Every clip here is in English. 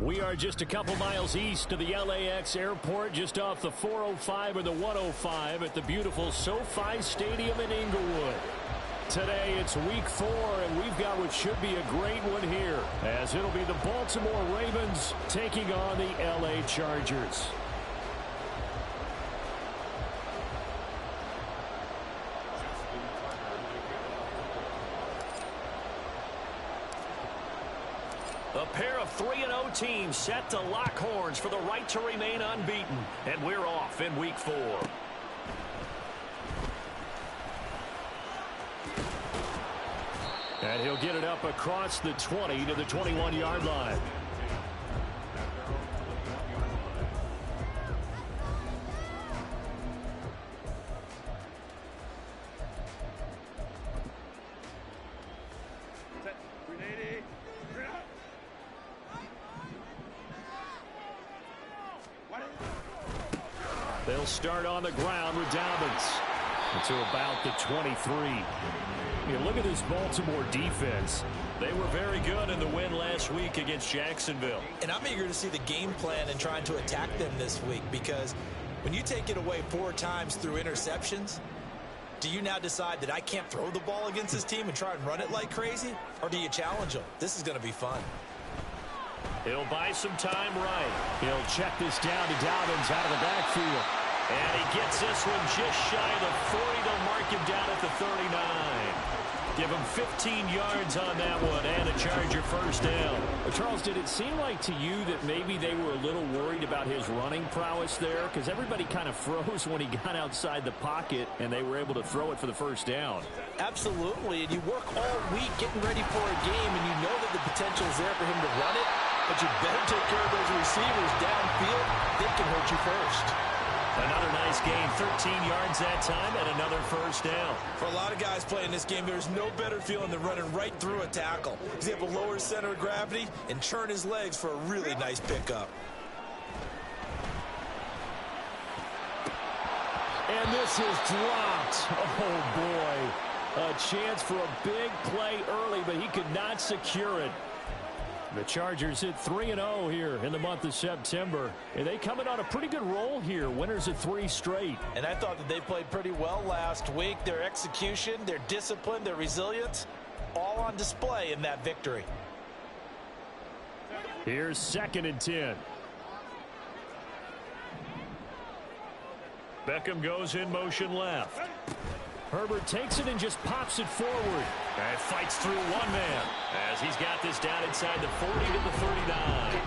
We are just a couple miles east of the LAX airport, just off the 405 or the 105 at the beautiful SoFi Stadium in Inglewood. Today it's week 4, and we've got what should be a great one here, as it'll be the Baltimore Ravens taking on the LA Chargers. A pair of 3-0 teams set to lock horns for the right to remain unbeaten. And we're off in week 4. And he'll get it up across the 20 to the 21-yard line. They'll start on the ground with Dobbins to about the 23. You look at this Baltimore defense. They were very good in the win last week against Jacksonville. And I'm eager to see the game plan and trying to attack them this week, because when you take it away 4 times through interceptions, do you now decide that I can't throw the ball against this team and try and run it like crazy? Or do you challenge them? This is going to be fun. He'll buy some time right. He'll check this down to Dobbins out of the backfield. And he gets this one just shy of the 40. They'll mark him down at the 39. Give him 15 yards on that one and a Charger first down. Charles, did it seem like to you that maybe they were a little worried about his running prowess there? Because everybody kind of froze when he got outside the pocket and they were able to throw it for the first down. Absolutely, and you work all week getting ready for a game, and you know that the potential is there for him to run it, but you better take care of those receivers downfield. They can hurt you first. Another nice gain, 13 yards that time, and another first down. For a lot of guys playing this game, there's no better feeling than running right through a tackle. He's able to lower his center of gravity and churn his legs for a really nice pickup. And this is dropped. Oh, boy. A chance for a big play early, but he could not secure it. The Chargers hit 3-0 here in the month of September. And they come in on a pretty good roll here. Winners of 3 straight. And I thought that they played pretty well last week. Their execution, their discipline, their resilience, all on display in that victory. Here's 2nd and 10. Beckham goes in motion left. Herbert takes it and just pops it forward. And fights through one man as he's got this down inside the 40 to the 39.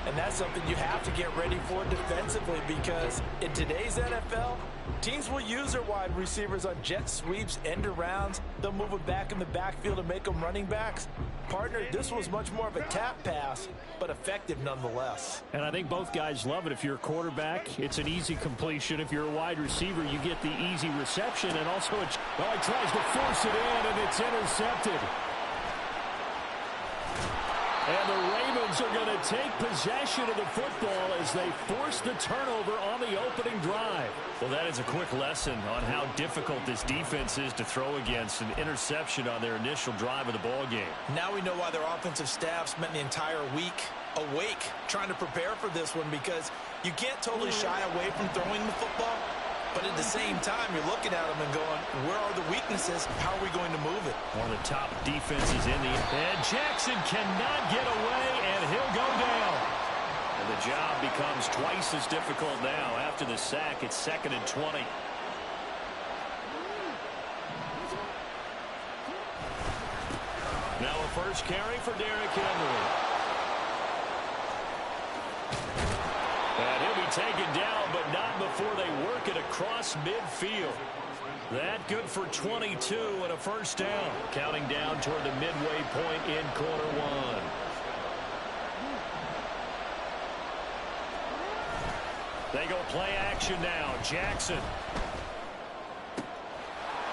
And that's something you have to get ready for defensively, because in today's NFL, teams will use their wide receivers on jet sweeps, end arounds. They'll move them back in the backfield and make them running backs. Partner, this was much more of a tap pass, but effective nonetheless. And I think both guys love it. If you're a quarterback, it's an easy completion. If you're a wide receiver, you get the easy reception. And also, he tries to force it in, and it's intercepted. And the Ravens are going to take possession of the football as they force the turnover on the opening drive. Well, that is a quick lesson on how difficult this defense is to throw against. An interception on their initial drive of the ball game. Now we know why their offensive staff spent the entire week awake trying to prepare for this one, because you can't totally shy away from throwing the football. But at the same time, you're looking at them and going, where are the weaknesses? How are we going to move it? One of the top defenses in the... And Jackson cannot get away, and he'll go down. And the job becomes twice as difficult now. After the sack, it's 2nd and 20. Now a first carry for Derrick Henry. And he'll be taken down, but not before they work it across midfield. That good for 22 and a first down. Counting down toward the midway point in quarter 1. They go play action now. Jackson.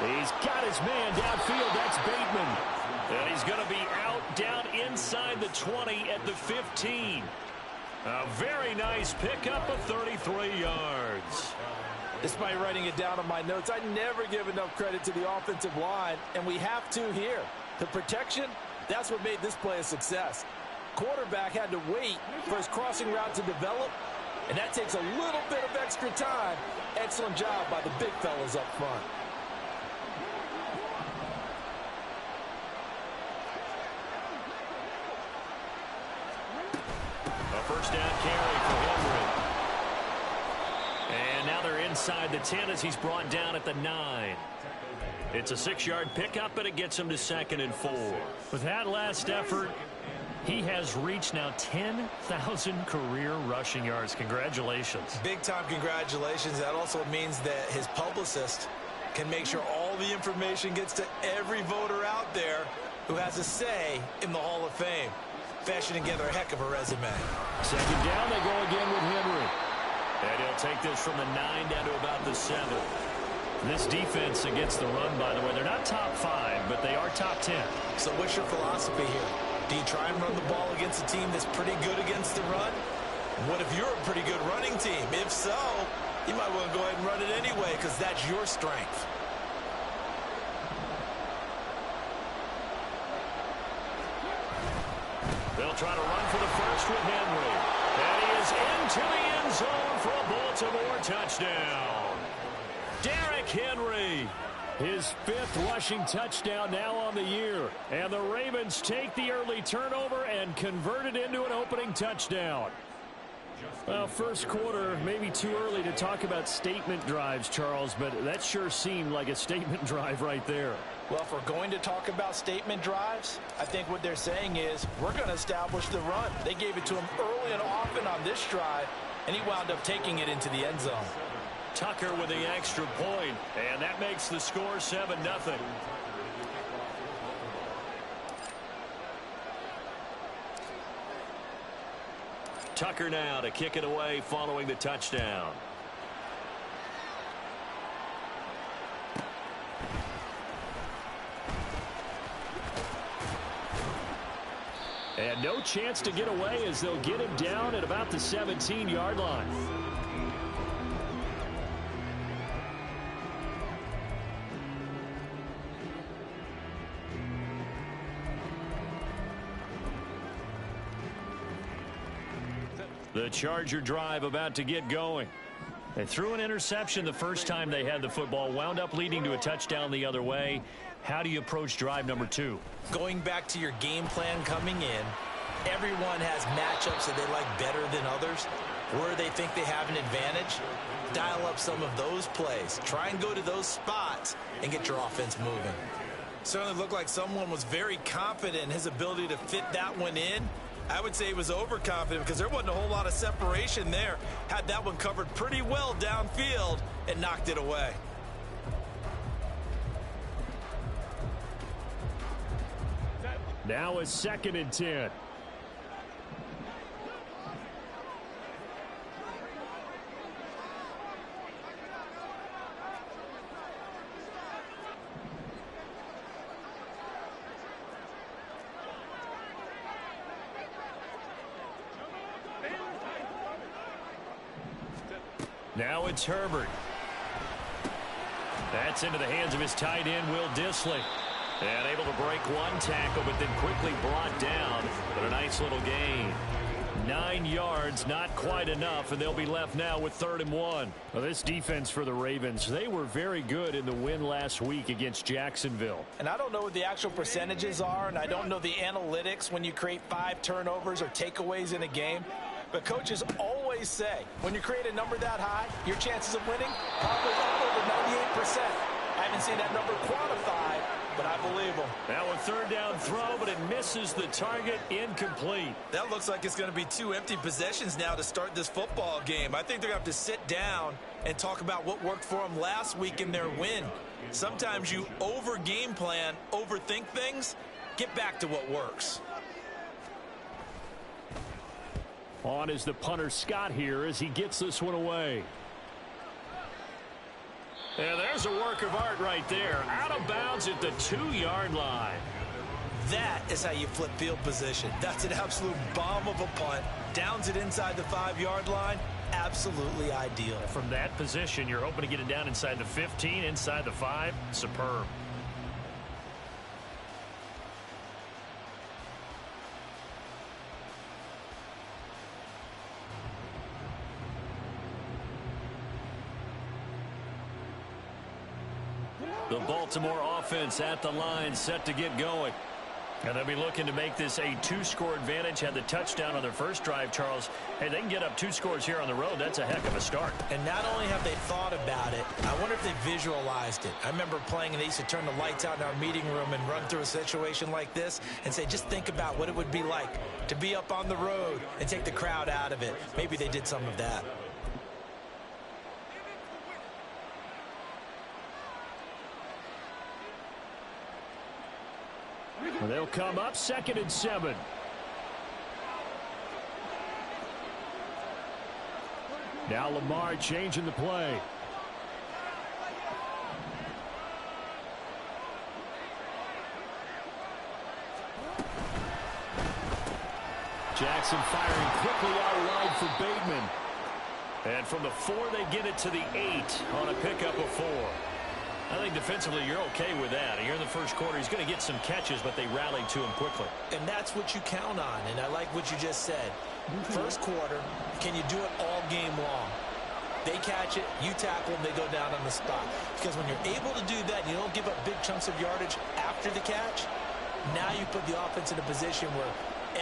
He's got his man downfield. That's Bateman. And he's going to be out down inside the 20 at the 15. A very nice pickup of 33 yards. Despite writing it down on my notes, I never give enough credit to the offensive line, and we have to here. The protection, that's what made this play a success. Quarterback had to wait for his crossing route to develop, and that takes a little bit of extra time. Excellent job by the big fellas up front. A first down carry for Henry. And now they're inside the 10 as he's brought down at the 9. It's a 6-yard pickup, and it gets him to 2nd and 4. With that last effort, he has reached now 10,000 career rushing yards. Congratulations. Big-time congratulations. That also means that his publicist can make sure all the information gets to every voter out there who has a say in the Hall of Fame. Fashioning together a heck of a resume. 2nd down, they go again with Henry. And he'll take this from the 9 down to about the 7. This defense against the run, by the way, they're not top 5, but they are top 10. So what's your philosophy here? Do you try and run the ball against a team that's pretty good against the run? What if you're a pretty good running team? If so, you might want to go ahead and run it anyway because that's your strength. They'll try to run for the first with Henry. And he is into the end zone for a Baltimore touchdown. Derrick Henry, his 5th rushing touchdown now on the year. And the Ravens take the early turnover and convert it into an opening touchdown. Well, first quarter, maybe too early to talk about statement drives, Charles, but that sure seemed like a statement drive right there. Well, if we're going to talk about statement drives, I think what they're saying is we're going to establish the run. They gave it to him early and often on this drive, and he wound up taking it into the end zone. Tucker with the extra point, and that makes the score 7-0. Tucker now to kick it away following the touchdown. And no chance to get away as they'll get him down at about the 17-yard line. The Charger drive about to get going. They threw an interception the first time they had the football, wound up leading to a touchdown the other way. How do you approach drive number 2? Going back to your game plan coming in, everyone has matchups that they like better than others. Where they think they have an advantage, dial up some of those plays. Try and go to those spots and get your offense moving. Certainly looked like someone was very confident in his ability to fit that one in. I would say he was overconfident because there wasn't a whole lot of separation there. Had that one covered pretty well downfield and knocked it away. Now it's 2nd and 10. Now it's Herbert. That's into the hands of his tight end, Will Dissly. And able to break one tackle, but then quickly brought down. But a nice little gain. 9 yards, not quite enough, and they'll be left now with 3rd and 1. Well, this defense for the Ravens, they were very good in the win last week against Jacksonville. And I don't know what the actual percentages are, and I don't know the analytics when you create 5 turnovers or takeaways in a game. But coaches always say, when you create a number that high, your chances of winning probably up over 98%. I haven't seen that number quantified, but I believe them. Now a 3rd down throw, but it misses the target, incomplete. That looks like it's going to be 2 empty possessions now to start this football game. I think they're going to have to sit down and talk about what worked for them last week in their win. Sometimes you over-game plan, overthink things. Get back to what works. On is the punter Scott here as he gets this one away. And there's a work of art right there. Out of bounds at the 2-yard line. That is how you flip field position. That's an absolute bomb of a punt. Downs it inside the 5-yard line. Absolutely ideal. From that position, you're hoping to get it down inside the 15, inside the 5. Superb. The Baltimore offense at the line, set to get going. And they'll be looking to make this a two-score advantage. Had the touchdown on their first drive, Charles. Hey, they can get up 2 scores here on the road. That's a heck of a start. And not only have they thought about it, I wonder if they visualized it. I remember playing, and they used to turn the lights out in our meeting room and run through a situation like this and say, just think about what it would be like to be up on the road and take the crowd out of it. Maybe they did some of that. They'll come up 2nd and 7. Now Lamar changing the play. Jackson firing quickly out wide for Bateman. And from the 4, they get it to the 8 on a pickup of 4. I think defensively you're okay with that. Here in the first quarter, he's going to get some catches, but they rallied to him quickly. And that's what you count on, and I like what you just said. First quarter, can you do it all game long? They catch it, you tackle them, they go down on the spot. Because when you're able to do that, and you don't give up big chunks of yardage after the catch, now you put the offense in a position where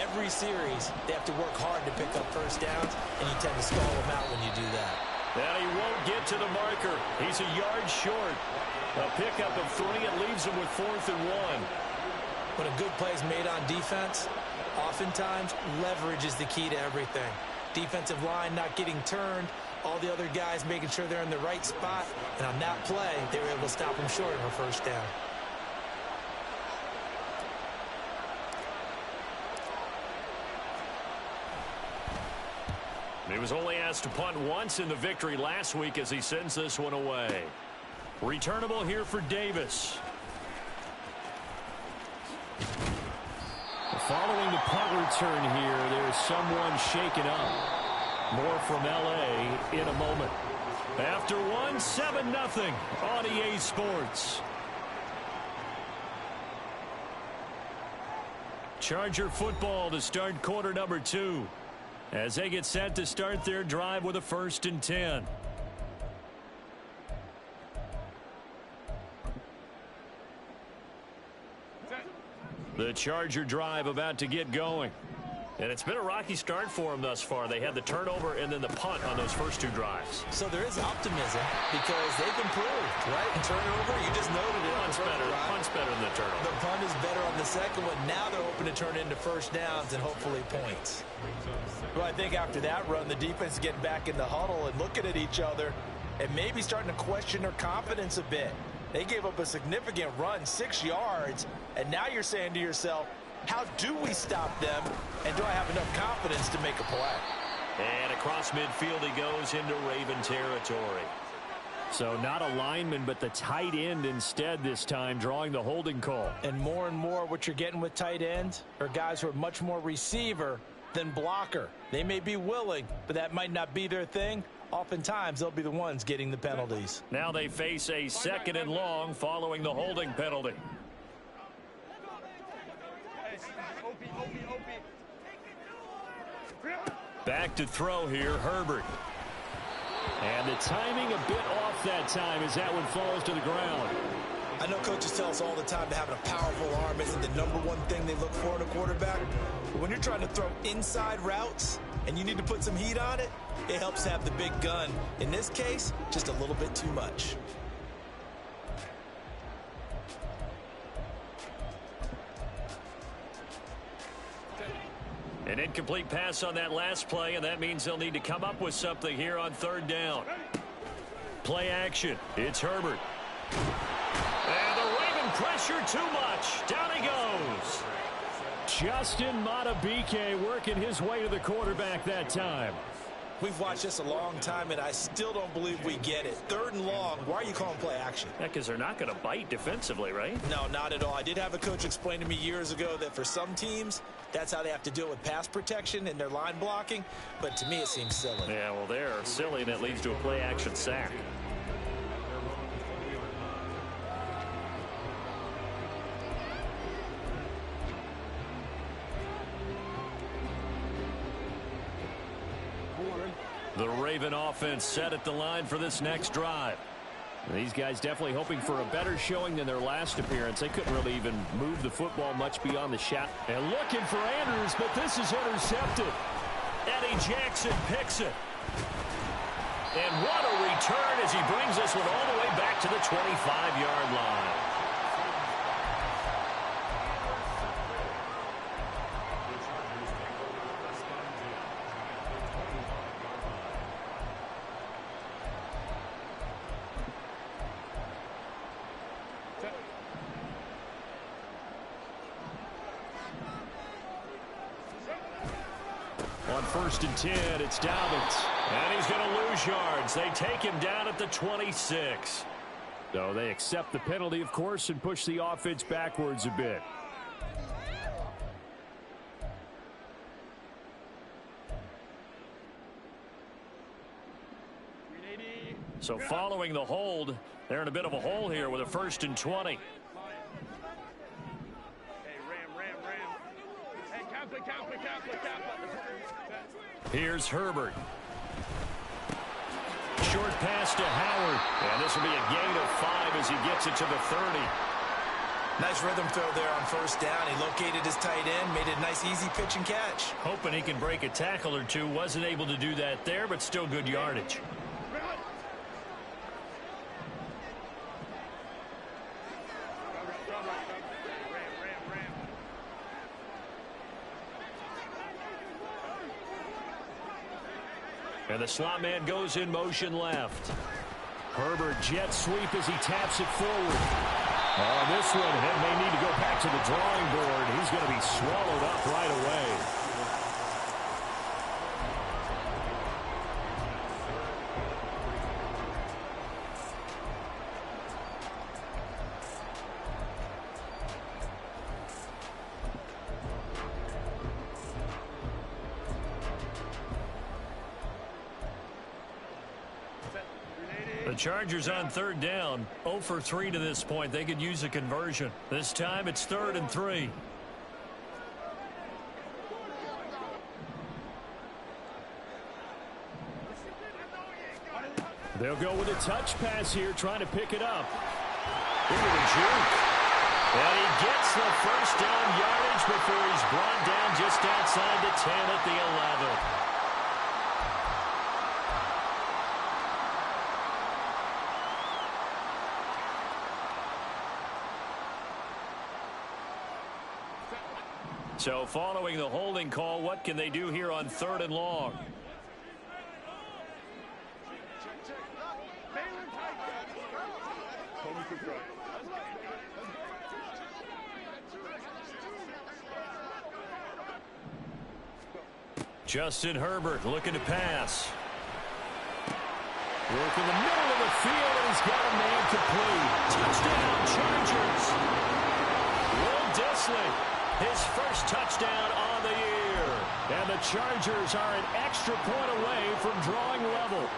every series they have to work hard to pick up first downs, and you tend to stall them out when you do that. And he won't get to the marker. He's a yard short. A pickup of 3. It leaves him with 4th and 1. When a good play is made on defense, oftentimes leverage is the key to everything. Defensive line not getting turned, all the other guys making sure they're in the right spot, and on that play, they were able to stop him short of a first down. He was only asked to punt once in the victory last week as he sends this one away. Returnable here for Davis. Following the punt return here, there's someone shaken up. More from L.A. in a moment. After 1, 7-0 on EA Sports. Charger football to start quarter number 2. As they get set to start their drive with a 1st and 10. The Charger drive about to get going. And it's been a rocky start for them thus far. They had the turnover and then the punt on those first 2 drives. So there is optimism because they've improved, right? And turnover, you just noted it. Punt's better than the turnover. The punt is better on the second one. Now they're hoping to turn into first downs and hopefully points. Well, I think after that run, the defense is getting back in the huddle and looking at each other and maybe starting to question their confidence a bit. They gave up a significant run, 6 yards, and now you're saying to yourself, how do we stop them, and do I have enough confidence to make a play? And across midfield he goes into Raven territory. So not a lineman, but the tight end instead this time, drawing the holding call. And more what you're getting with tight ends are guys who are much more receiver than blocker. They may be willing, but that might not be their thing. Oftentimes, they'll be the ones getting the penalties. Now they face a 2nd and long following the holding penalty. Back to throw here, Herbert. And the timing a bit off that time as that one falls to the ground. I know coaches tell us all the time that having a powerful arm isn't the #1 thing they look for in a quarterback. But when you're trying to throw inside routes and you need to put some heat on it, it helps to have the big gun. In this case, just a little bit too much. An incomplete pass on that last play, and that means they'll need to come up with something here on 3rd down. Play action. It's Herbert. And the Raven pressure too much. Down he goes. Justin Madubuike working his way to the quarterback that time. We've watched this a long time, and I still don't believe we get it. 3rd and long, why are you calling play action? Yeah, because they're not going to bite defensively, right? No, not at all. I did have a coach explain to me years ago that for some teams, that's how they have to deal with pass protection and their line blocking. But to me, it seems silly. Yeah, well, they're silly, and it leads to a play action sack. The Raven offense set at the line for this next drive. These guys definitely hoping for a better showing than their last appearance. They couldn't really even move the football much beyond the shot. And looking for Andrews, but this is intercepted. Eddie Jackson picks it. And what a return as he brings this one all the way back to the 25-yard line. On 1st and 10, it's Dobbins. And he's going to lose yards. They take him down at the 26. So they accept the penalty, of course, and push the offense backwards a bit. So following the hold, they're in a bit of a hole here with a 1st and 20. Here's Herbert. Short pass to Howard. And this will be a gain of 5 as he gets it to the 30. Nice rhythm throw there on 1st down. He located his tight end, made it a nice easy pitch and catch. Hoping he can break a tackle or two. Wasn't able to do that there, but still good yardage. And the slot man goes in motion left. Herbert jet sweep as he taps it forward. Oh, this one may need to go back to the drawing board. He's going to be swallowed up right away. The Chargers on 3rd down, 0 for 3 to this point. They could use a conversion. This time it's 3rd and 3. They'll go with a touch pass here, trying to pick it up. Into the juke. And he gets the 1st down yardage before he's brought down just outside the 10 at the 11. So following the holding call, what can they do here on 3rd and long? Justin Herbert looking to pass. Work in the middle of the field, and he's got a man complete. Touchdown, Chargers. Will Dissly. His 1st touchdown on the year. And the Chargers are an extra point away from drawing level.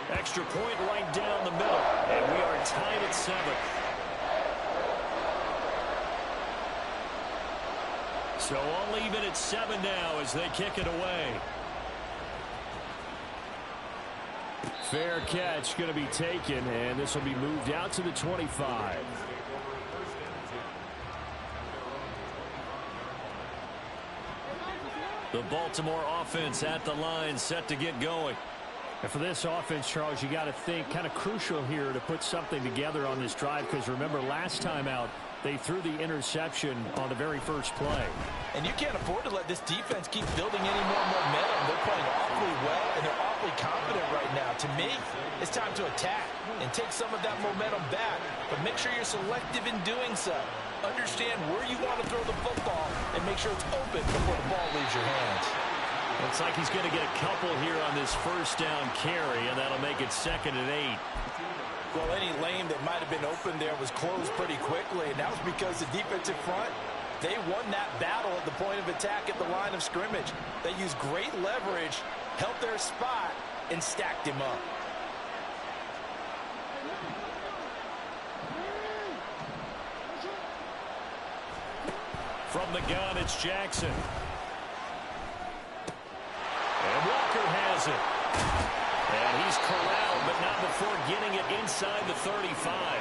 Extra point right down the middle. And we are tied at 7. So all even at 7 now as they kick it away. Fair catch going to be taken, and this will be moved out to the 25. The Baltimore offense at the line, set to get going. And for this offense, Charles, you got to think kind of crucial here to put something together on this drive, because remember last time out, they threw the interception on the very first play. And you can't afford to let this defense keep building any more momentum. They're playing awfully well, and they're awfully confident right now. To me, it's time to attack and take some of that momentum back. But make sure you're selective in doing so. Understand where you want to throw the football and make sure it's open before the ball leaves your hands. Looks like he's going to get a couple here on this 1st down carry, and that'll make it 2nd and 8. Well, any lane that might have been open there was closed pretty quickly, and that was because the defensive front, they won that battle at the point of attack at the line of scrimmage. They used great leverage, held their spot, and stacked him up. From the gun, it's Jackson. it. And he's corralled, but not before getting it inside the 35.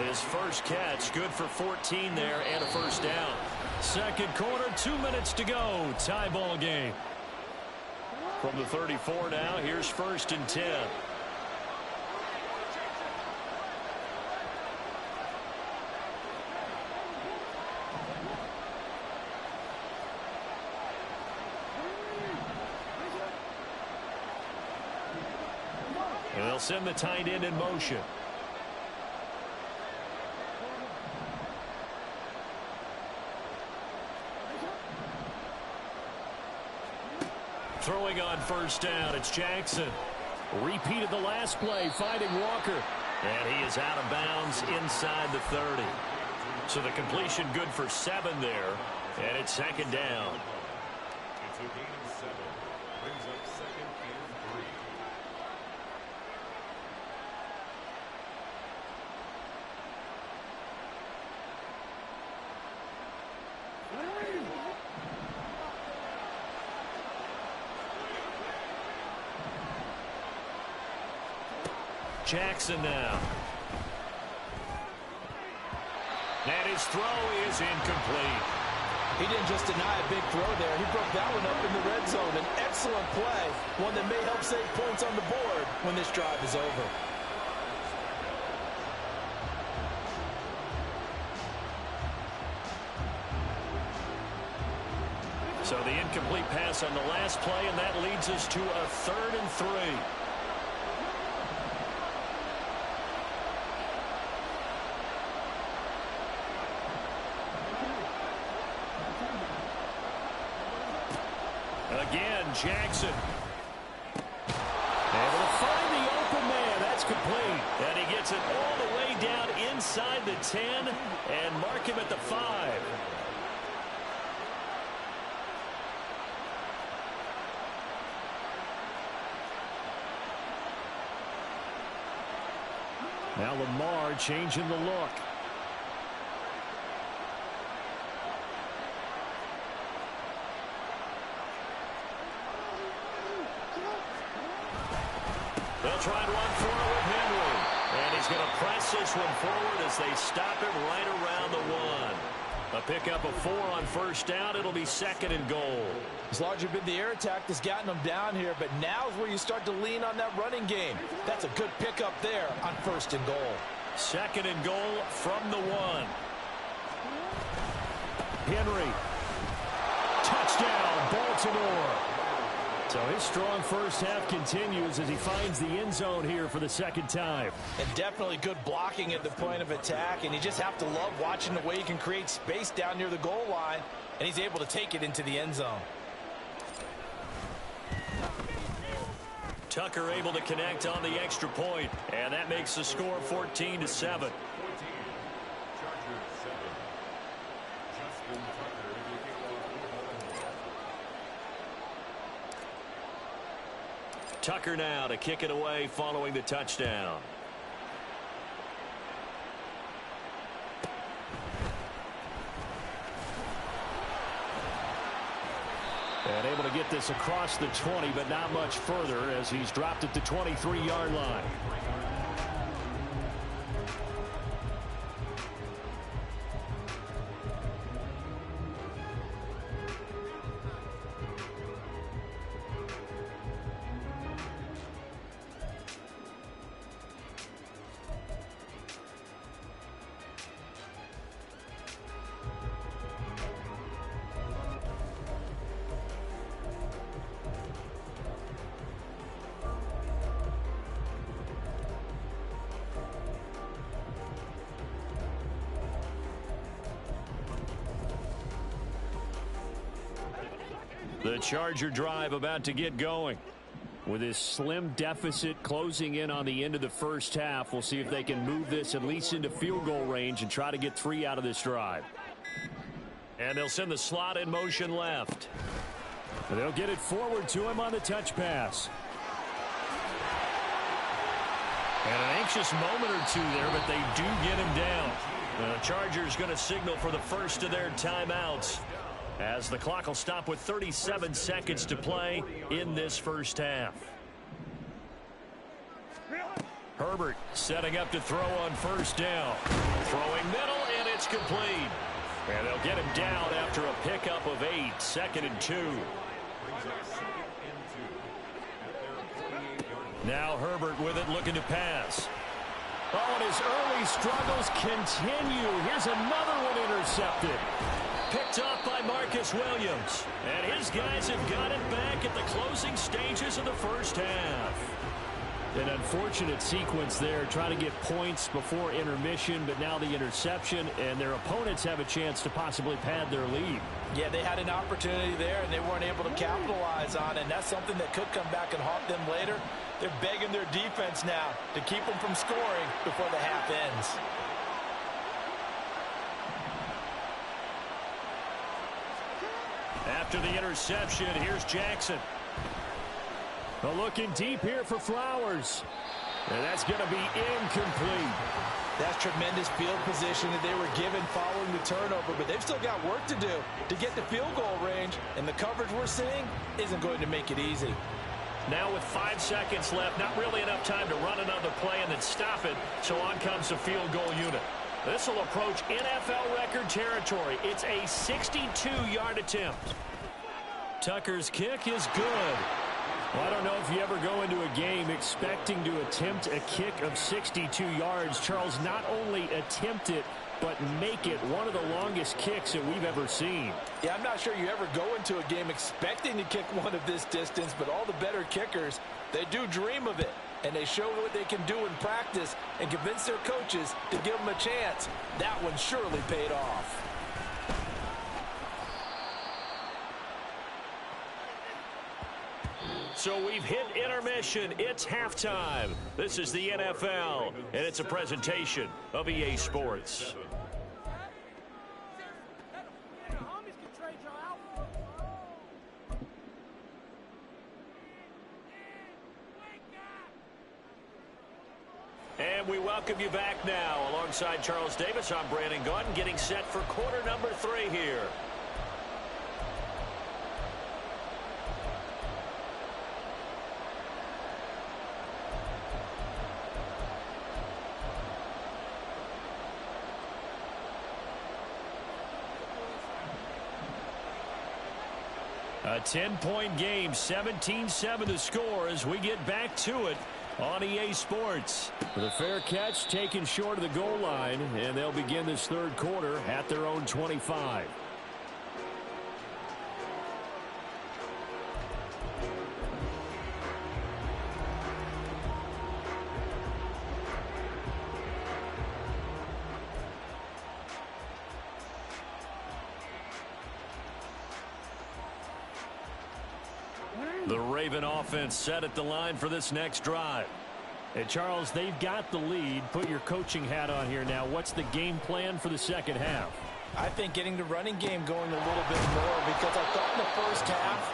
His first catch, good for 14 there and a first down. Second quarter, 2 minutes to go. Tie ball game. From the 34 now, here's 1st and 10. And they'll send the tight end in motion. Throwing on first down, it's Jackson. Repeated the last play, finding Walker. And he is out of bounds inside the 30. So the completion good for 7 there. And it's 2nd down. It's a gain of 7. Brings up 2nd and 3. Jackson now. And his throw is incomplete. He didn't just deny a big throw there. He broke that one up in the red zone. An excellent play. One that may help save points on the board when this drive is over. So the incomplete pass on the last play, and that leads us to a 3rd and 3. Again, Jackson. Able to find the open man. That's complete. And he gets it all the way down inside the 10 and mark him at the 5. Now Lamar changing the look. They'll try and run for it with Henry. And he's going to press this one forward as they stop him right around the 1. A pickup of 4 on first down. It'll be 2nd and goal. It's largely been the air attack that's gotten them down here, but now's where you start to lean on that running game. That's a good pickup there on 1st and goal. 2nd and goal from the 1. Henry. Touchdown, Baltimore. So his strong first half continues as he finds the end zone here for the 2nd time. And definitely good blocking at the point of attack, and you just have to love watching the way he can create space down near the goal line, and he's able to take it into the end zone. Tucker able to connect on the extra point, and that makes the score 14-7. Tucker now to kick it away following the touchdown. And able to get this across the 20, but not much further as he's dropped at the 23-yard line. The Charger drive about to get going. With this slim deficit closing in on the end of the first half, we'll see if they can move this at least into field goal range and try to get 3 out of this drive. And they'll send the slot in motion left. And they'll get it forward to him on the touch pass. And an anxious moment or two there, but they do get him down. The Chargers going to signal for the first of their timeouts. As the clock will stop with 37 seconds to play in this first half. Herbert setting up to throw on first down. Throwing middle, and it's complete. And they'll get him down after a pickup of 8, 2nd and 2. Now Herbert with it, looking to pass. Oh, and his early struggles continue. Here's another one intercepted. Picked off by Marcus Williams. And his guys have got it back at the closing stages of the first half. An unfortunate sequence there, trying to get points before intermission, but now the interception, and their opponents have a chance to possibly pad their lead. Yeah, they had an opportunity there, and they weren't able to capitalize on it, and that's something that could come back and haunt them later. They're begging their defense now to keep them from scoring before the half ends. After the interception, here's Jackson. Looking deep here for Flowers. And that's going to be incomplete. That's tremendous field position that they were given following the turnover, but they've still got work to do to get to field goal range, and the coverage we're seeing isn't going to make it easy. Now with 5 seconds left, not really enough time to run another play and then stop it, so on comes the field goal unit. This will approach NFL record territory. It's a 62-yard attempt. Tucker's kick is good. Well, I don't know if you ever go into a game expecting to attempt a kick of 62 yards. Charles, not only attempt it, but make it one of the longest kicks that we've ever seen. Yeah, I'm not sure you ever go into a game expecting to kick one of this distance, but all the better kickers, they do dream of it. And they show what they can do in practice and convince their coaches to give them a chance. That one surely paid off. So we've hit intermission. It's halftime. This is the NFL, and it's a presentation of EA Sports. And we welcome you back now. Alongside Charles Davis, I'm Brandon Gaudin, getting set for quarter number 3 here. A 10-point game, 17-7 to score as we get back to it on EA Sports. The fair catch taken short of the goal line, and they'll begin this third quarter at their own 25. The Raven offense set at the line for this next drive. And Charles, they've got the lead. Put your coaching hat on here now. What's the game plan for the second half? I think getting the running game going a little bit more, because I thought in the first half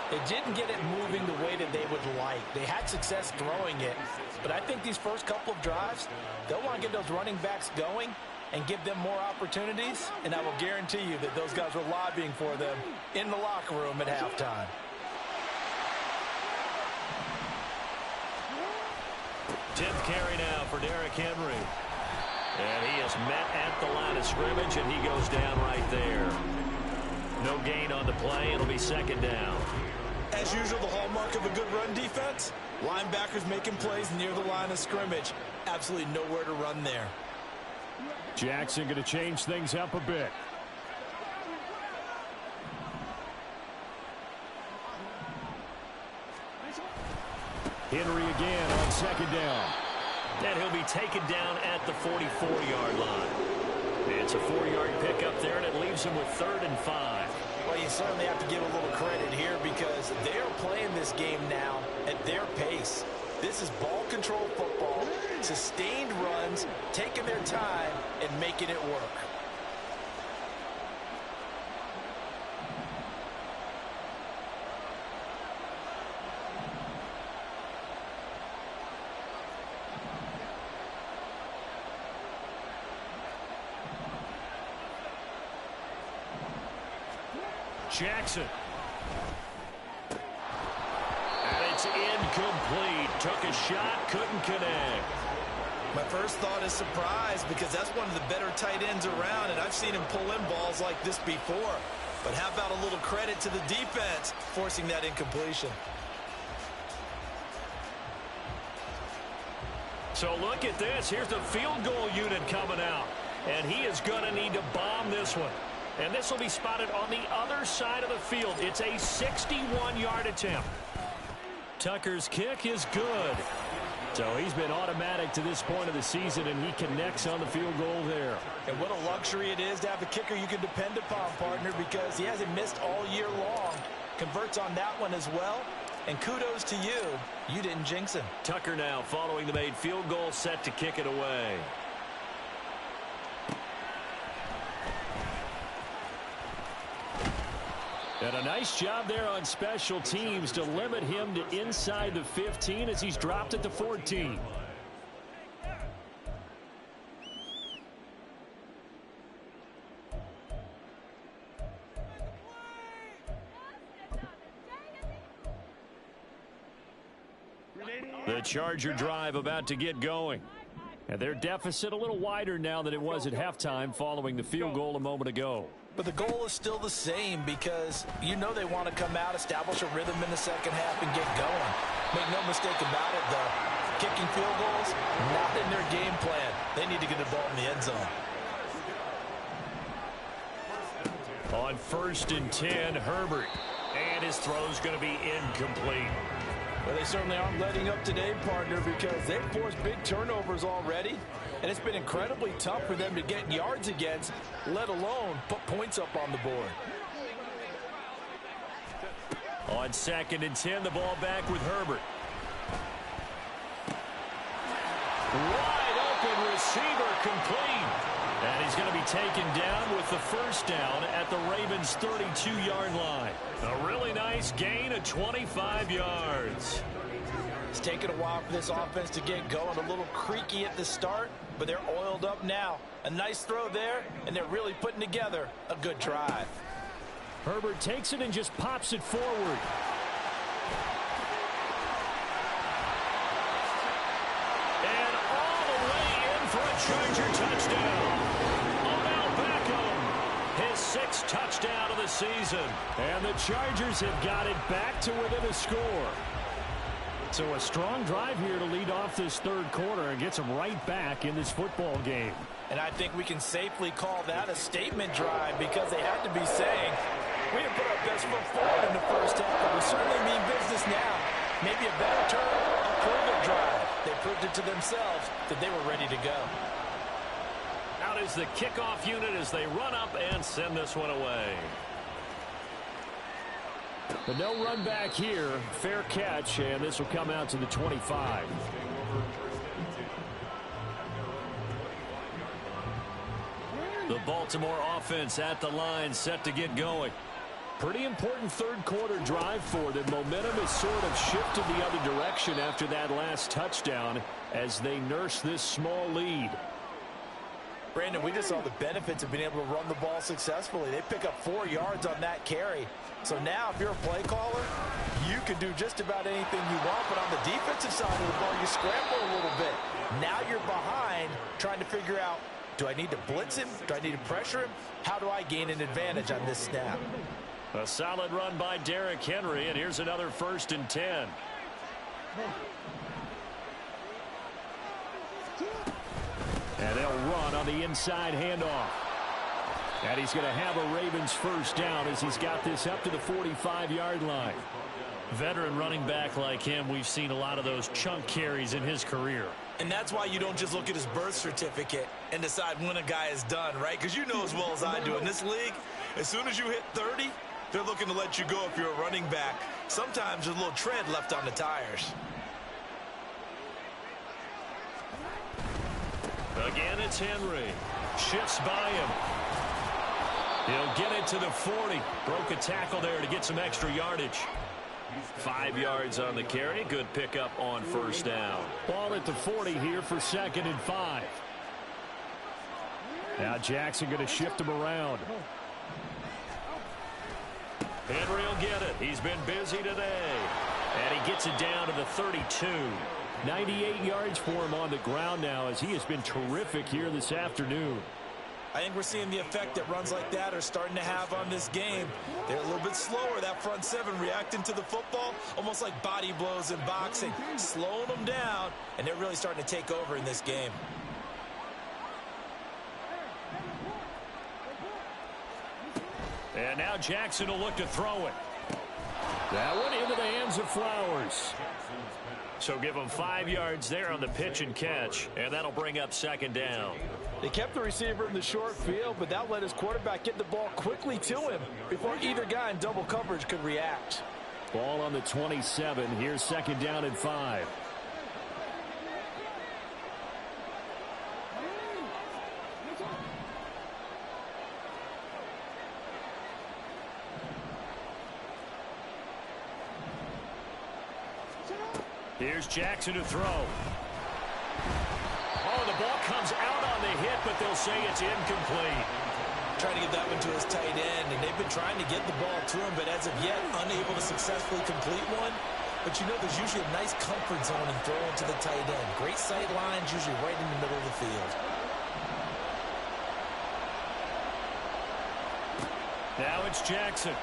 they didn't get it moving the way that they would like. They had success throwing it, but I think these first couple of drives, they'll want to get those running backs going and give them more opportunities, and I will guarantee you that those guys were lobbying for them in the locker room at halftime. Tenth carry now for Derrick Henry. And he is met at the line of scrimmage, and he goes down right there. No gain on the play. It'll be second down. As usual, the hallmark of a good run defense, linebackers making plays near the line of scrimmage. Absolutely nowhere to run there. Jackson going to change things up a bit. Henry again on second down. And he'll be taken down at the 44-yard line. It's a 4-yard pickup there, and it leaves him with 3rd and 5. Well, you certainly have to give a little credit here because they're playing this game now at their pace. This is ball control football, sustained runs, taking their time, and making it work. Jackson. And it's incomplete. Took a shot, couldn't connect. My first thought is surprise because that's one of the better tight ends around, and I've seen him pull in balls like this before. But how about a little credit to the defense forcing that incompletion? So look at this. Here's the field goal unit coming out. And he is going to need to bomb this one. And this will be spotted on the other side of the field. It's a 61-yard attempt. Tucker's kick is good. So he's been automatic to this point of the season, and he connects on the field goal there. And what a luxury it is to have a kicker you can depend upon, partner, because he hasn't missed all year long. Converts on that one as well. And kudos to you. You didn't jinx him. Tucker now following the made field goal, set to kick it away. And a nice job there on special teams to limit him to inside the 15 as he's dropped at the 14. The Charger drive about to get going. And their deficit a little wider now than it was at halftime following the field goal a moment ago. But the goal is still the same because you know they want to come out, establish a rhythm in the second half, and get going. Make no mistake about it, though. Kicking field goals, not in their game plan. They need to get the ball in the end zone. On 1st and 10, Herbert. And his throw's going to be incomplete. Well, they certainly aren't letting up today, partner, because they've forced big turnovers already. And it's been incredibly tough for them to get yards against, let alone put points up on the board. On 2nd and 10, the ball back with Herbert. Wide open receiver, complete. And he's going to be taken down with the first down at the Ravens' 32-yard line. A really nice gain of 25 yards. It's taken a while for this offense to get going. A little creaky at the start, but they're oiled up now. A nice throw there, and they're really putting together a good drive. Herbert takes it and just pops it forward. And all the way in for a Charger touchdown. Odell Beckham, his 6th touchdown of the season. And the Chargers have got it back to within a score. So a strong drive here to lead off this 3rd quarter and gets them right back in this football game. And I think we can safely call that a statement drive because they had to be saying, we didn't put our best foot forward in the first half, but we certainly mean business now. Maybe a better term, a prove-it drive. They proved it to themselves that they were ready to go. Out is the kickoff unit as they run up and send this one away. But no run back here. Fair catch, and this will come out to the 25. The Baltimore offense at the line, set to get going. Pretty important 3rd quarter drive for them. Momentum has sort of shifted the other direction after that last touchdown as they nurse this small lead. Brandon, we just saw the benefits of being able to run the ball successfully. They pick up 4 yards on that carry. So now if you're a play caller, you can do just about anything you want. But on the defensive side of the ball, you scramble a little bit. Now you're behind trying to figure out, do I need to blitz him? Do I need to pressure him? How do I gain an advantage on this snap? A solid run by Derrick Henry, and here's another 1st and 10. And they'll run on the inside handoff. And he's going to have a Ravens first down as he's got this up to the 45-yard line. Veteran running back like him, we've seen a lot of those chunk carries in his career. And that's why you don't just look at his birth certificate and decide when a guy is done, right? Because you know as well as I do, in this league, as soon as you hit 30, they're looking to let you go if you're a running back. Sometimes there's a little tread left on the tires. Again, it's Henry. Shifts by him. He'll get it to the 40. Broke a tackle there to get some extra yardage. 5 yards on the carry. Good pickup on first down. Ball at the 40 here for 2nd and 5. Now Jackson going to shift him around. Henry will get it. He's been busy today. And he gets it down to the 32. 98 yards for him on the ground now as he has been terrific here this afternoon. I think we're seeing the effect that runs like that are starting to have on this game. They're a little bit slower, that front seven, reacting to the football, almost like body blows in boxing, slowing them down, and they're really starting to take over in this game. And now Jackson will look to throw it. That one into the hands of Flowers. So give him 5 yards there on the pitch and catch, and that'll bring up second down. They kept the receiver in the short field, but that let his quarterback get the ball quickly to him before either guy in double coverage could react. Ball on the 27. Here's second down and 5. Here's Jackson to throw. Oh, the ball comes out on the hit, but they'll say it's incomplete. Trying to get that one to his tight end, and they've been trying to get the ball to him, but as of yet, unable to successfully complete one. But you know, there's usually a nice comfort zone in throwing to the tight end. Great sight lines, usually right in the middle of the field. Now it's Jackson.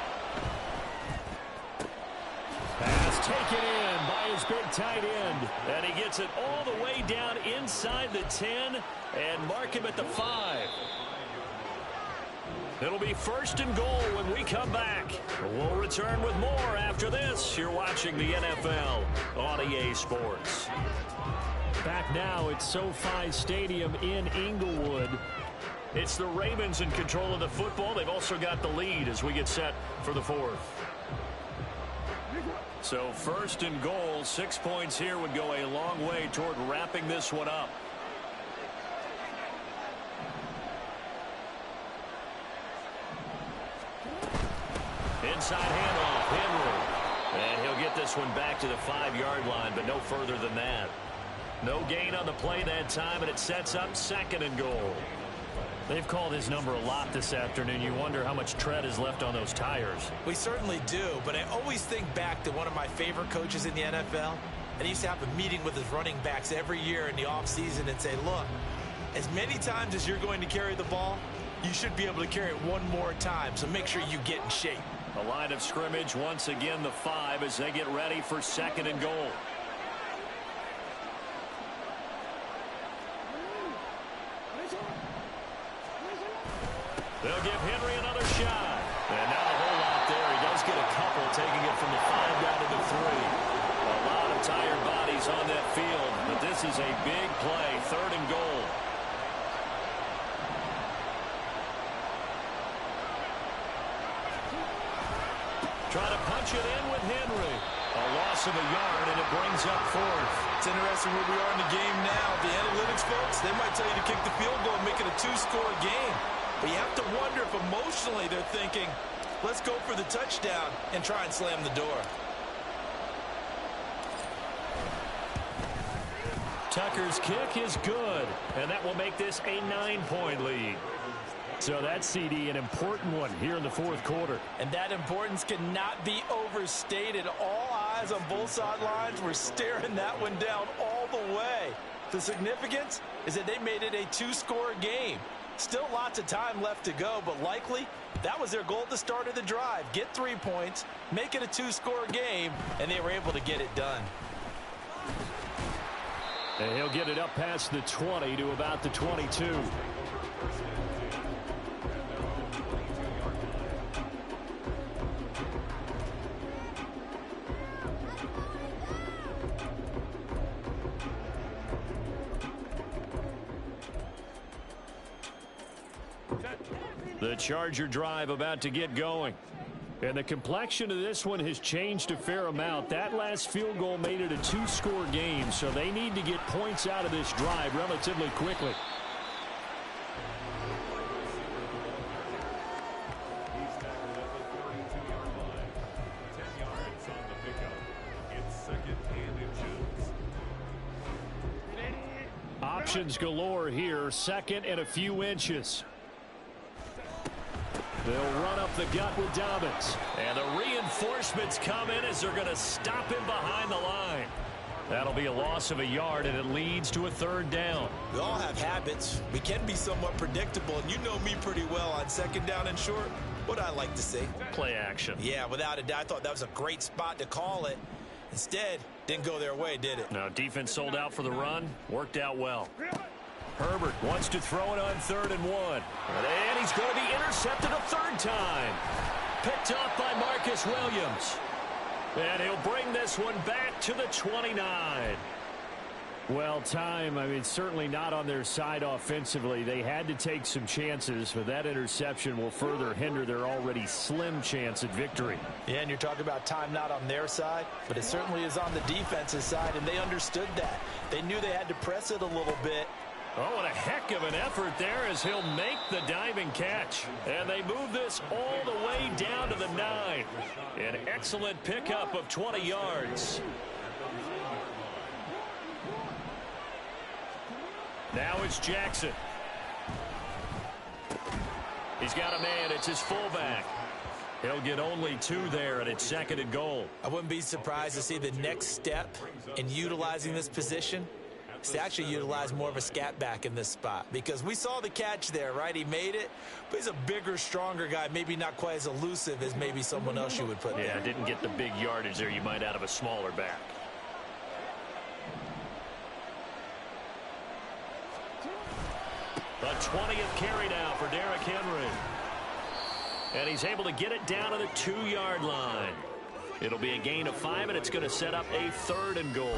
Pass taken in by his big tight end. And he gets it all the way down inside the 10 and mark him at the 5. It'll be first and goal when we come back. We'll return with more after this. You're watching the NFL on EA Sports. Back now at SoFi Stadium in Inglewood. It's the Ravens in control of the football. They've also got the lead as we get set for the fourth. So first and goal, 6 points here would go a long way toward wrapping this one up. Inside handoff, Henry. And he'll get this one back to the 5-yard line, but no further than that. No gain on the play that time, and it sets up second and goal. They've called his number a lot this afternoon. You wonder how much tread is left on those tires. We certainly do, but I always think back to one of my favorite coaches in the NFL. And he used to have a meeting with his running backs every year in the offseason and say, look, as many times as you're going to carry the ball, you should be able to carry it one more time, so make sure you get in shape. A line of scrimmage, once again the 5 as they get ready for second and goal. They'll give Henry another shot. And not a whole lot there. He does get a couple, taking it from the 5 down to the 3. A lot of tired bodies on that field, but this is a big play, third and goal. Try to punch it in with Henry. A loss of a yard, and it brings up fourth. It's interesting where we are in the game now. The analytics folks, they might tell you to kick the field goal and make it a 2-score game. But you have to wonder if emotionally they're thinking, let's go for the touchdown and try and slam the door. Tucker's kick is good, and that will make this a 9-point lead. So that CD, an important one here in the fourth quarter. And that importance cannot be overstated. All eyes on both sidelines were staring that one down all the way. The significance is that they made it a 2-score game. Still lots of time left to go, but likely that was their goal at the start of the drive. Get 3 points, make it a 2-score game, and they were able to get it done. And he'll get it up past the 20 to about the 22. The Charger drive about to get going. And the complexion of this one has changed a fair amount. That last field goal made it a 2-score game, so they need to get points out of this drive relatively quickly. He's tackled at the 32-yard line. 10 yards on the pickup. It's second and inches. Options galore here. Second and a few inches. They'll run up the gut with Dobbins. And the reinforcements come in as they're going to stop him behind the line. That'll be a loss of a yard, and it leads to a third down. We all have habits. We can be somewhat predictable, and you know me pretty well on second down and short. What I like to say. Play action. Yeah, without a doubt, I thought that was a great spot to call it. Instead, didn't go their way, did it? Now, defense sold out for the run. Worked out well. Herbert wants to throw it on 3rd and 1. And he's going to be intercepted a third time. Picked up by Marcus Williams. And he'll bring this one back to the 29. Well, time, certainly not on their side offensively. They had to take some chances, but that interception will further hinder their already slim chance at victory. Yeah, and you're talking about time not on their side, but it certainly is on the defensive side, and they understood that. They knew they had to press it a little bit. Oh, and a heck of an effort there as he'll make the diving catch. And they move this all the way down to the 9. An excellent pickup of 20 yards. Now it's Jackson. He's got a man. It's his fullback. He'll get only 2 there, and it's 2nd and goal. I wouldn't be surprised to see the next step in utilizing this position is to actually utilize more of a scat back in this spot, because we saw the catch there, right? He made it, but he's a bigger, stronger guy, maybe not quite as elusive as maybe someone else you would put there. Yeah, didn't get the big yardage there you might out of a smaller back. The 20th carry now for Derrick Henry. And he's able to get it down to the 2-yard line. It'll be a gain of 5, and it's going to set up a 3rd and goal.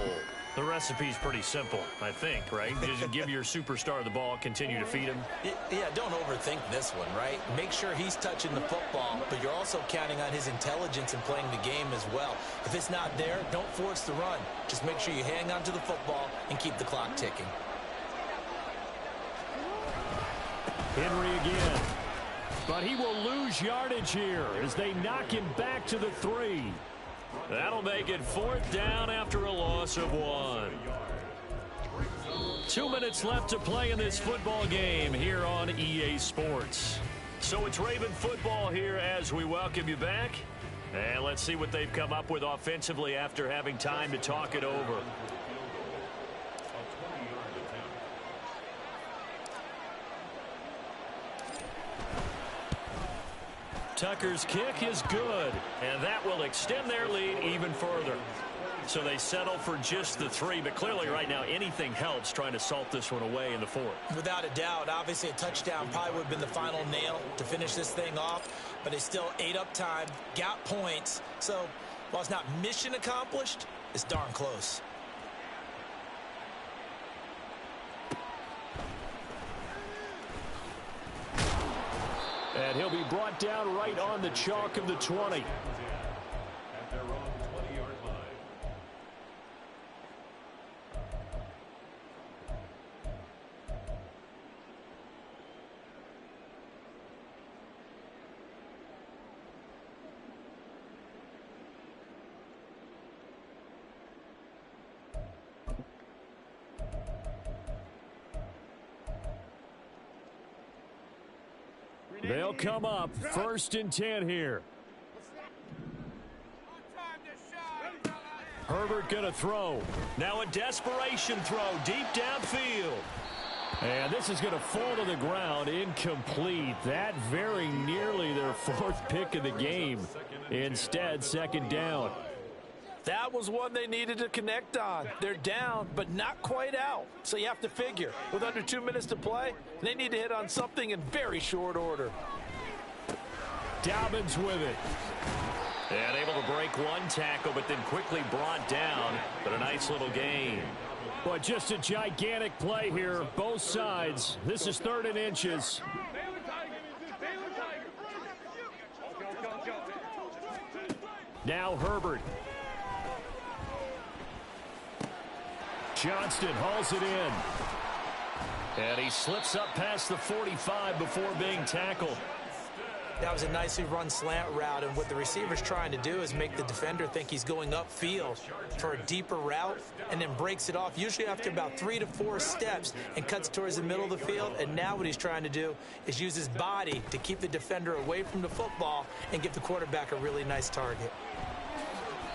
The recipe's pretty simple, I think, right? Just give your superstar the ball, continue to feed him. Yeah, don't overthink this one, right? Make sure he's touching the football, but you're also counting on his intelligence in playing the game as well. If it's not there, don't force the run. Just make sure you hang on to the football and keep the clock ticking. Henry again. But he will lose yardage here as they knock him back to the 3. That'll make it 4th down after a loss of 1. 2 minutes left to play in this football game here on EA Sports. So it's Raven football here as we welcome you back. And let's see what they've come up with offensively after having time to talk it over. Tucker's kick is good, and that will extend their lead even further. So they settle for just the 3, but clearly right now anything helps trying to salt this one away in the 4th. Without a doubt, obviously a touchdown probably would have been the final nail to finish this thing off, but it still ate up time, got points. So while it's not mission accomplished, it's darn close. And he'll be brought down right on the chalk of the 20. At their own 20-yard line. They'll come up 1st and 10 here. Herbert going to throw. Now a desperation throw deep downfield. And this is going to fall to the ground incomplete. That very nearly their 4th pick of the game. Instead, 2nd down. That was one they needed to connect on. They're down, but not quite out. So you have to figure, with under 2 minutes to play, they need to hit on something in very short order. Dobbins with it. And able to break one tackle, but then quickly brought down. But a nice little gain. But just a gigantic play here, both sides. This is 3rd and inches. Now Herbert. Johnston hauls it in. And he slips up past the 45 before being tackled. That was a nicely run slant route, and what the receiver's trying to do is make the defender think he's going upfield for a deeper route and then breaks it off, usually after about 3 to 4 steps, and cuts towards the middle of the field. And now what he's trying to do is use his body to keep the defender away from the football and give the quarterback a really nice target.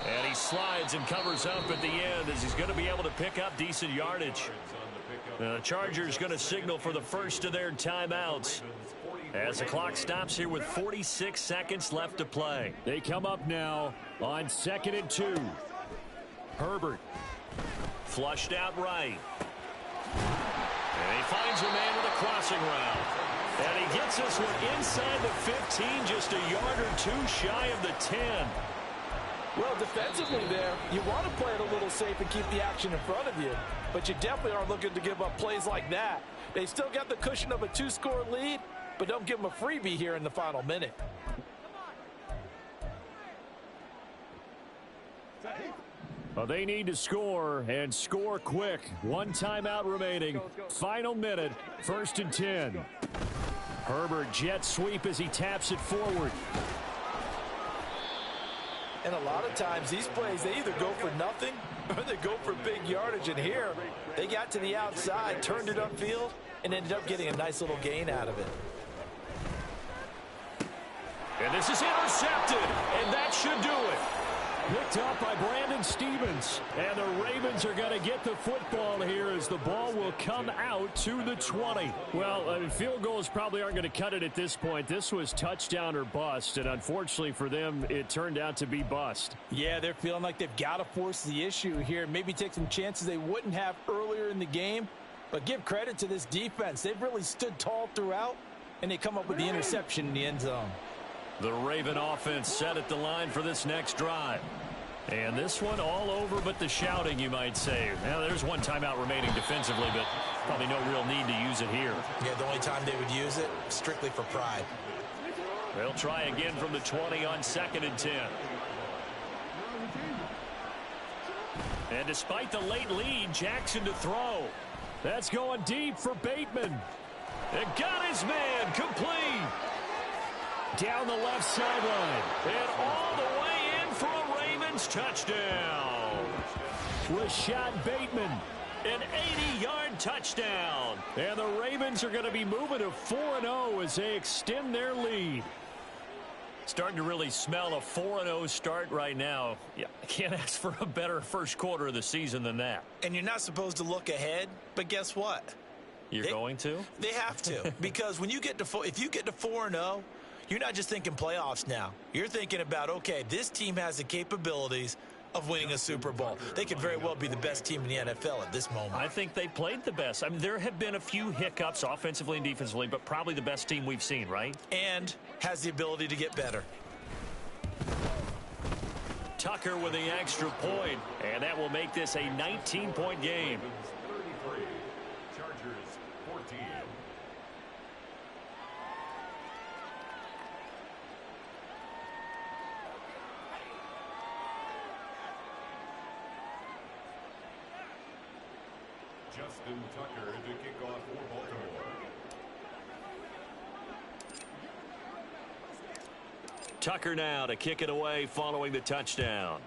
And he slides and covers up at the end as he's going to be able to pick up decent yardage. The Chargers going to signal for the first of their timeouts as the clock stops here with 46 seconds left to play. They come up now on 2nd and 2. Herbert. Flushed out right. And he finds a man with a crossing route. And he gets this one inside the 15, just a yard or two shy of the 10. Well, defensively there, you want to play it a little safe and keep the action in front of you. But you definitely aren't looking to give up plays like that. They still got the cushion of a 2-score lead, but don't give them a freebie here in the final minute. Well, they need to score, and score quick. 1 timeout remaining. Final minute, 1st and 10. Herbert jet sweep as he taps it forward. And a lot of times these plays, they either go for nothing or they go for big yardage. And here, they got to the outside, turned it upfield, and ended up getting a nice little gain out of it. And this is intercepted, and that should do it. Picked up by Brandon Stevens. And the Ravens are going to get the football here as the ball will come out to the 20. Well, field goals probably aren't going to cut it at this point. This was touchdown or bust, and unfortunately for them, it turned out to be bust. Yeah, they're feeling like they've got to force the issue here. Maybe take some chances they wouldn't have earlier in the game. But give credit to this defense. They've really stood tall throughout, and they come up with the interception in the end zone. The Raven offense set at the line for this next drive. And this one all over but the shouting, you might say. Now, there's 1 timeout remaining defensively, but probably no real need to use it here. Yeah, the only time they would use it, strictly for pride. They'll try again from the 20 on 2nd and 10. And despite the late lead, Jackson to throw. That's going deep for Bateman. And got his man complete. Down the left sideline. And all the way in for a Ravens touchdown. Rashad Bateman. An 80-yard touchdown. And the Ravens are going to be moving to 4-0 as they extend their lead. Starting to really smell a 4-0 start right now. Yeah, I can't ask for a better first quarter of the season than that. And you're not supposed to look ahead, but guess what? You're going to? They have to. Because when you get to if you get to 4-0, you're not just thinking playoffs now. You're thinking about, okay, this team has the capabilities of winning a Super Bowl. They could very well be the best team in the NFL at this moment. I think they played the best. I mean, there have been a few hiccups offensively and defensively, but probably the best team we've seen, right? And has the ability to get better. Tucker with the extra point, and that will make this a 19-point game. 33, Chargers 14. Justin Tucker to kick off for Baltimore. Tucker now to kick it away following the touchdown.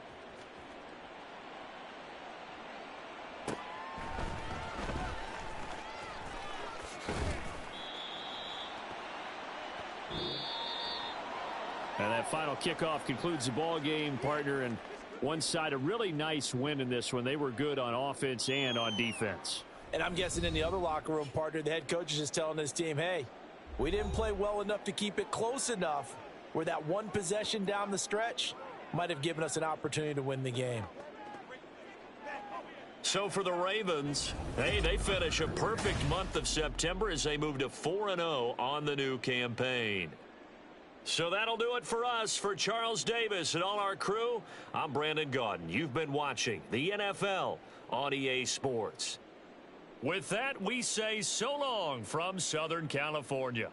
And that final kickoff concludes the ball game, partner. And one side, a really nice win in this one. They were good on offense and on defense. And I'm guessing in the other locker room, partner, the head coach is just telling his team, hey, we didn't play well enough to keep it close enough where that one possession down the stretch might have given us an opportunity to win the game. So for the Ravens, hey, they finish a perfect month of September as they move to 4-0 on the new campaign. So that'll do it for us. For Charles Davis and all our crew, I'm Brandon Gaudin. You've been watching the NFL on EA Sports. With that, we say so long from Southern California.